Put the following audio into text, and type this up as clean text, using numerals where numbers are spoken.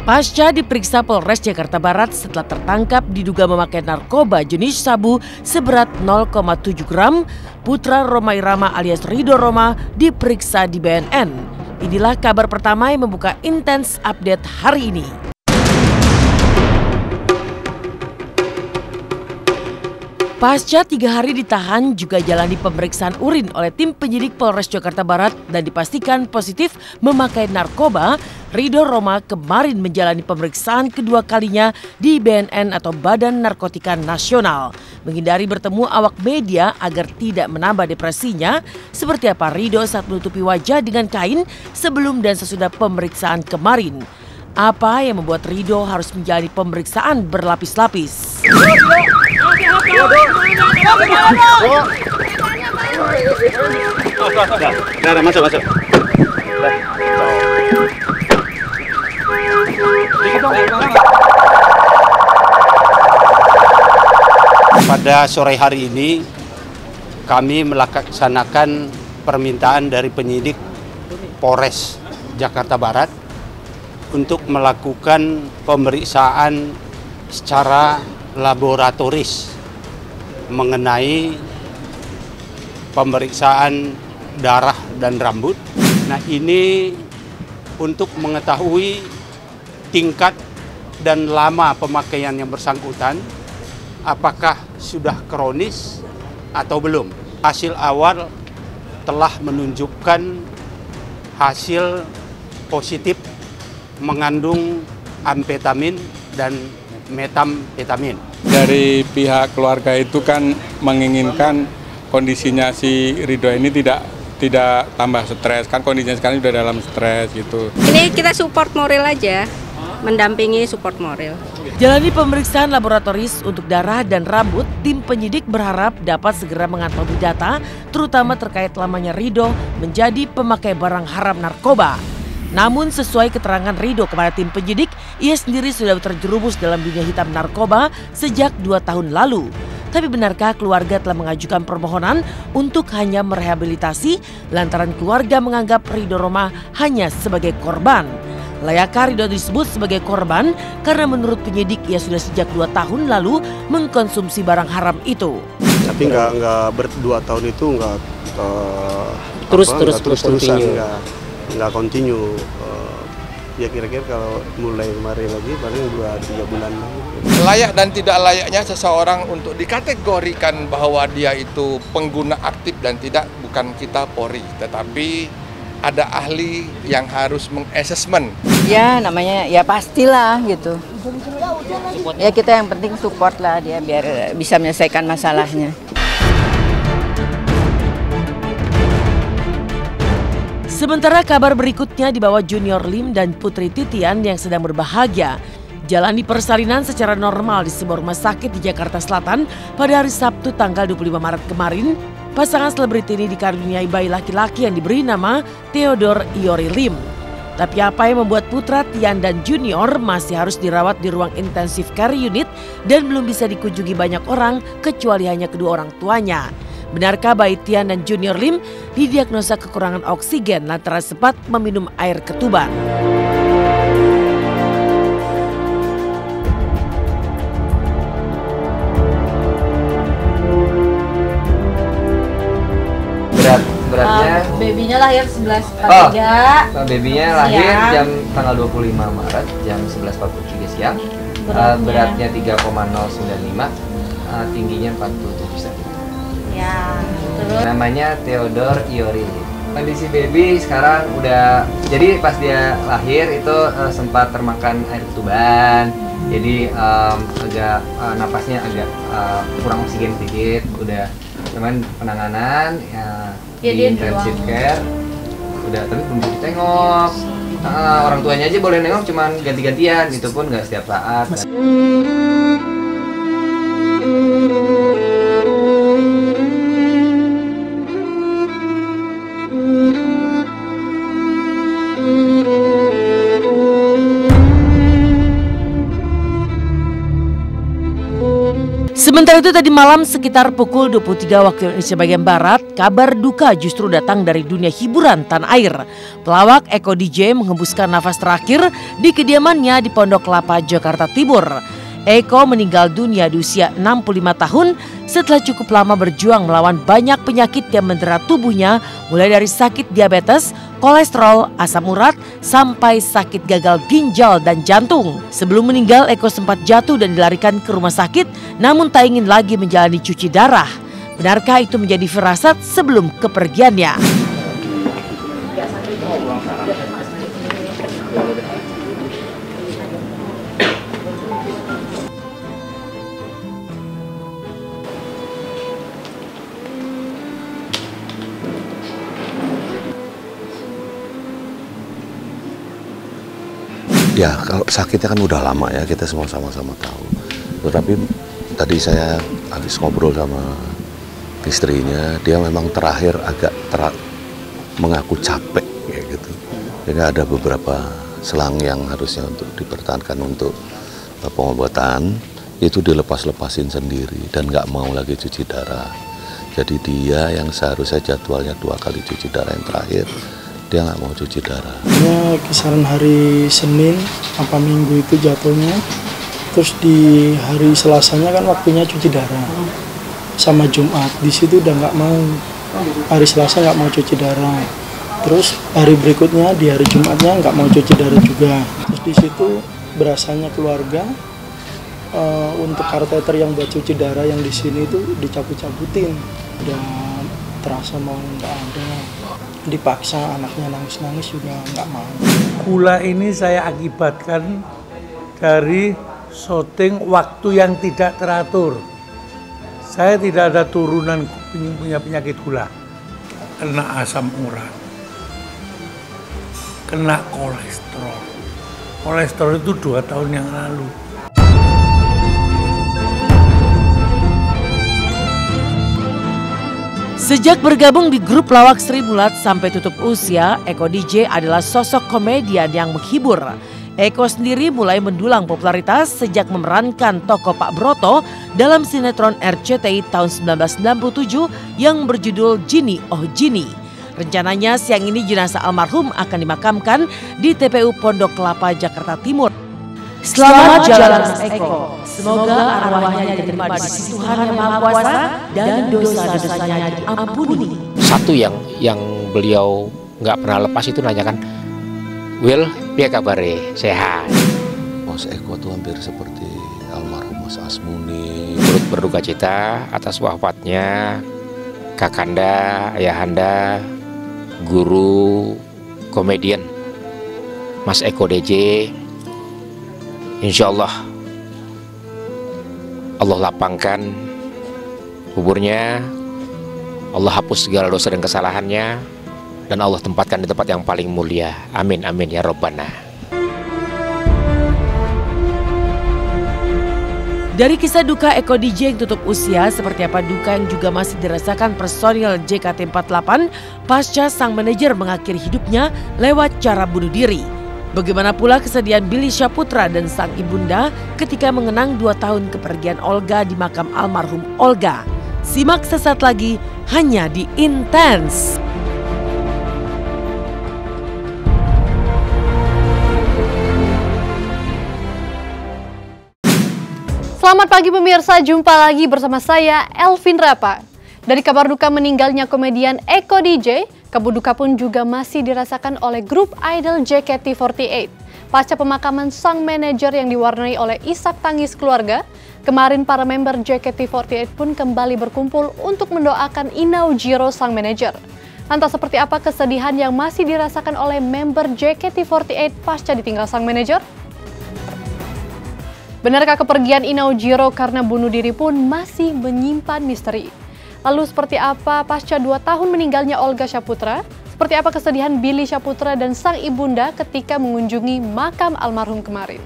Pasca diperiksa Polres Jakarta Barat setelah tertangkap diduga memakai narkoba jenis sabu seberat 0,7 gram, putra Rhoma Irama alias Ridho Rhoma diperiksa di BNN. Inilah kabar pertama yang membuka Intens Update hari ini. Pasca 3 hari ditahan juga jalani pemeriksaan urin oleh tim penyidik Polres Jakarta Barat dan dipastikan positif memakai narkoba, Ridho Rhoma kemarin menjalani pemeriksaan kedua kalinya di BNN atau Badan Narkotika Nasional. Menghindari bertemu awak media agar tidak menambah depresinya, seperti apa Ridho saat menutupi wajah dengan kain sebelum dan sesudah pemeriksaan kemarin. Apa yang membuat Ridho harus menjalani pemeriksaan berlapis-lapis? Masuk. Pada sore hari ini kami melaksanakan permintaan dari penyidik Polres Jakarta Barat untuk melakukan pemeriksaan secara laboratoris mengenai pemeriksaan darah dan rambut. Nah, ini untuk mengetahui tingkat dan lama pemakaian yang bersangkutan, apakah sudah kronis atau belum. Hasil awal telah menunjukkan hasil positif mengandung amfetamin dan metamfetamin. Dari pihak keluarga itu kan menginginkan kondisinya si Ridho ini tidak tambah stres, kan kondisinya sekarang sudah dalam stres gitu. Ini kita support moral aja, mendampingi support moral. Jalani pemeriksaan laboratoris untuk darah dan rambut, tim penyidik berharap dapat segera mengantongi data, terutama terkait lamanya Ridho menjadi pemakai barang haram narkoba. Namun sesuai keterangan Ridho kepada tim penyidik, ia sendiri sudah terjerumus dalam dunia hitam narkoba sejak 2 tahun lalu. Tapi benarkah keluarga telah mengajukan permohonan untuk hanya merehabilitasi lantaran keluarga menganggap Ridho Rhoma hanya sebagai korban? Layakkah Ridho disebut sebagai korban karena menurut penyidik ia sudah sejak 2 tahun lalu mengkonsumsi barang haram itu? Tapi nggak 2 tahun itu terus-terusan nggak continue. Ya kira-kira kalau mulai kemarin lagi paling 2-3 bulan lagi. Layak dan tidak layaknya seseorang untuk dikategorikan bahwa dia itu pengguna aktif dan tidak, bukan kita Polri, tetapi ada ahli yang harus mengassessment. Ya namanya ya pastilah gitu. Ya kita yang penting support lah dia biar bisa menyelesaikan masalahnya. Sementara kabar berikutnya dibawa Junior Lim dan Putri Titian yang sedang berbahagia. Jalani persalinan secara normal di sebuah rumah sakit di Jakarta Selatan pada hari Sabtu tanggal 25 Maret kemarin. Pasangan selebriti ini dikaruniai bayi laki-laki yang diberi nama Theodore Iori Lim. Tapi apa yang membuat Putra, Tian dan Junior masih harus dirawat di ruang intensive care unit dan belum bisa dikunjungi banyak orang kecuali hanya kedua orang tuanya? Benarkah bayi Tian dan Junior Lim didiagnosa kekurangan oksigen lantaran sempat meminum air ketuban? Beratnya babynya lahir 11.43. Babynya lahir jam tanggal 25 Maret jam 11.43 siang. Beratnya 3,095, tingginya 47 cm. Ya, terus namanya Theodore Iori. Kondisi baby sekarang udah, jadi pas dia lahir itu sempat termakan air ketuban. Jadi agak napasnya agak kurang oksigen sedikit. Udah cuman penanganan ya di intensive care. Udah, tapi belum bisa ditengok. Orang tuanya aja boleh nengok cuman ganti-gantian, itu pun nggak setiap saat. Sementara itu tadi malam sekitar pukul 23 waktu Indonesia bagian Barat, kabar duka justru datang dari dunia hiburan tanah air. Pelawak Eko DJ menghembuskan nafas terakhir di kediamannya di Pondok Kelapa, Jakarta Timur. Eko meninggal dunia di usia 65 tahun setelah cukup lama berjuang melawan banyak penyakit yang mendera tubuhnya, mulai dari sakit diabetes, kolesterol, asam urat, sampai sakit gagal ginjal dan jantung. Sebelum meninggal, Eko sempat jatuh dan dilarikan ke rumah sakit, namun tak ingin lagi menjalani cuci darah. Benarkah itu menjadi firasat sebelum kepergiannya? Ya, kalau sakitnya kan udah lama ya, kita semua sama-sama tahu. Tetapi tadi saya habis ngobrol sama istrinya, dia memang terakhir agak mengaku capek kayak gitu. Jadi ada beberapa selang yang harusnya untuk dipertahankan untuk pengobatan, itu dilepas-lepasin sendiri dan nggak mau lagi cuci darah. Jadi dia yang seharusnya jadwalnya 2 kali cuci darah yang terakhir, dia nggak mau cuci darah. Kisaran hari Senin apa Minggu itu jatuhnya, terus di hari Selasanya kan waktunya cuci darah, sama Jumat di situ udah nggak mau. Hari Selasa nggak mau cuci darah, terus hari berikutnya di hari Jumatnya nggak mau cuci darah juga. Terus di situ berasanya keluarga untuk kateter yang buat cuci darah yang di sini itu dicabut-cabutin, udah terasa mau nggak ada. Dipaksa, anaknya nangis-nangis juga nggak mau. Gula ini saya akibatkan dari syuting waktu yang tidak teratur. Saya tidak ada turunan punya penyakit gula. Kena asam urat, kena kolesterol. Kolesterol itu 2 tahun yang lalu. Sejak bergabung di grup lawak Sri Mulat sampai tutup usia, Eko DJ adalah sosok komedian yang menghibur. Eko sendiri mulai mendulang popularitas sejak memerankan tokoh Pak Broto dalam sinetron RCTI tahun 1997 yang berjudul Jini Oh Jini. Rencananya siang ini jenazah almarhum akan dimakamkan di TPU Pondok Kelapa, Jakarta Timur. Selamat jalan Mas Eko. Semoga arwahnya diterima di sisi Tuhan Yang Maha Kuasa dan dosa-dosanya diampuni. Satu yang beliau nggak pernah lepas itu nanyakan, Will, piye kabare? Sehat? Mas Eko tuh hampir seperti almarhum Mas Asmuni. Turut berduka cita atas wafatnya kakanda, ayahanda, guru, komedian Mas Eko DJ. Insya Allah lapangkan kuburnya, Allah hapus segala dosa dan kesalahannya, dan Allah tempatkan di tempat yang paling mulia. Amin, amin ya Rabbana. Dari kisah duka Eko DJ yang tutup usia, seperti apa duka yang juga masih dirasakan personil JKT48 pasca sang manajer mengakhiri hidupnya lewat cara bunuh diri. Bagaimana pula kesedihan Billy Syahputra dan sang ibunda ketika mengenang 2 tahun kepergian Olga di makam almarhum Olga. Simak sesaat lagi hanya di Intense. Selamat pagi pemirsa, jumpa lagi bersama saya Elvin Rapa. Dari kabar duka meninggalnya komedian Eko DJ, kabar duka pun juga masih dirasakan oleh grup idol JKT48. Pasca pemakaman sang manajer yang diwarnai oleh isak tangis keluarga, kemarin para member JKT48 pun kembali berkumpul untuk mendoakan Inau Jiro sang manajer. Lantas seperti apa kesedihan yang masih dirasakan oleh member JKT48 pasca ditinggal sang manajer? Benarkah kepergian Inau Jiro karena bunuh diri pun masih menyimpan misteri? Lalu seperti apa pasca 2 tahun meninggalnya Olga Syahputra? Seperti apa kesedihan Billy Syahputra dan sang ibunda ketika mengunjungi makam almarhum kemarin?